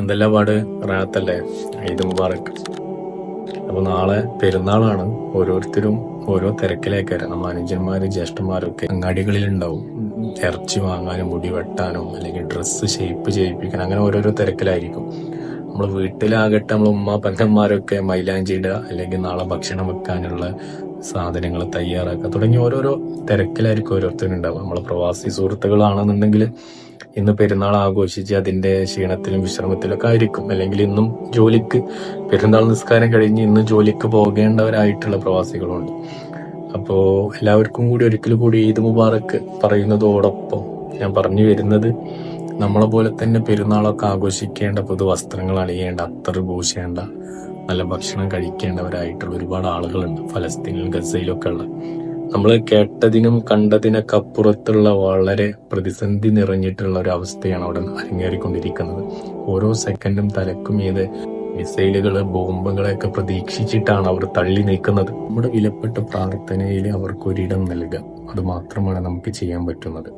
എന്തെല്ലാം പാട് റാത്തല്ലേ? ഈദ് മുബാറക്. അപ്പൊ നാളെ പെരുന്നാളാണ്. ഓരോരുത്തരും ഓരോ തിരക്കിലേക്കാണ്. നമ്മ അനുജന്മാരും ജ്യേഷ്ഠന്മാരൊക്കെ അങ്ങാടികളിൽ ഉണ്ടാവും. ഇറച്ചി വാങ്ങാനും മുടി വെട്ടാനും അല്ലെങ്കിൽ ഡ്രസ്സ് ഷേപ്പ് ചെയ്യിപ്പിക്കാനും അങ്ങനെ ഓരോരോ തിരക്കിലായിരിക്കും. നമ്മൾ വീട്ടിലാകട്ടെ നമ്മൾ ഉമ്മ പെങ്ങന്മാരൊക്കെ മൈലാഞ്ചി ഇടുക, അല്ലെങ്കിൽ നാളെ ഭക്ഷണം വെക്കാനുള്ള സാധനങ്ങൾ തയ്യാറാക്കുക തുടങ്ങി ഓരോരോ തിരക്കിലായിരിക്കും ഓരോരുത്തരും ഉണ്ടാവുക. നമ്മളെ പ്രവാസി സുഹൃത്തുക്കളാണെന്നുണ്ടെങ്കിൽ ഇന്ന് പെരുന്നാൾ ആഘോഷിച്ച് അതിന്റെ ക്ഷീണത്തിലും വിശ്രമത്തിലൊക്കെ ആയിരിക്കും. അല്ലെങ്കിൽ ഇന്നും ജോലിക്ക് പെരുന്നാൾ നിസ്കാരം കഴിഞ്ഞ് ഇന്ന് ജോലിക്ക് പോകേണ്ടവരായിട്ടുള്ള പ്രവാസികളുണ്ട്. അപ്പോ എല്ലാവർക്കും കൂടി ഒരിക്കൽ കൂടി ഈദ് മുബാറക്ക് പറയുന്നതോടൊപ്പം ഞാൻ പറഞ്ഞു വരുന്നത്, നമ്മളെ പോലെ തന്നെ പെരുന്നാളൊക്കെ ആഘോഷിക്കേണ്ട, പുതുവസ്ത്രങ്ങൾ അണിയേണ്ട, അത്തർ പൂശേണ്ട, നല്ല ഭക്ഷണം കഴിക്കേണ്ടവരായിട്ടുള്ള ഒരുപാട് ആളുകളുണ്ട് ഫലസ്തീനിലും ഗസയിലൊക്കെ ഉള്ള. നമ്മൾ കേട്ടതിനും കണ്ടതിനൊക്കെ അപ്പുറത്തുള്ള വളരെ പ്രതിസന്ധി നിറഞ്ഞിട്ടുള്ള ഒരു അവസ്ഥയാണ് അവിടെ അരങ്ങേറിക്കൊണ്ടിരിക്കുന്നത്. ഓരോ സെക്കൻഡും തലക്കും മീതെ മിസൈലുകള്, ബോംബുകളെയൊക്കെ പ്രതീക്ഷിച്ചിട്ടാണ് അവർ തള്ളി നീക്കുന്നത്. നമ്മുടെ വിലപ്പെട്ട പ്രാർത്ഥനയിൽ അവർക്ക് ഒരിടം നൽകുക, അത് മാത്രമാണ് നമുക്ക് ചെയ്യാൻ പറ്റുന്നത്.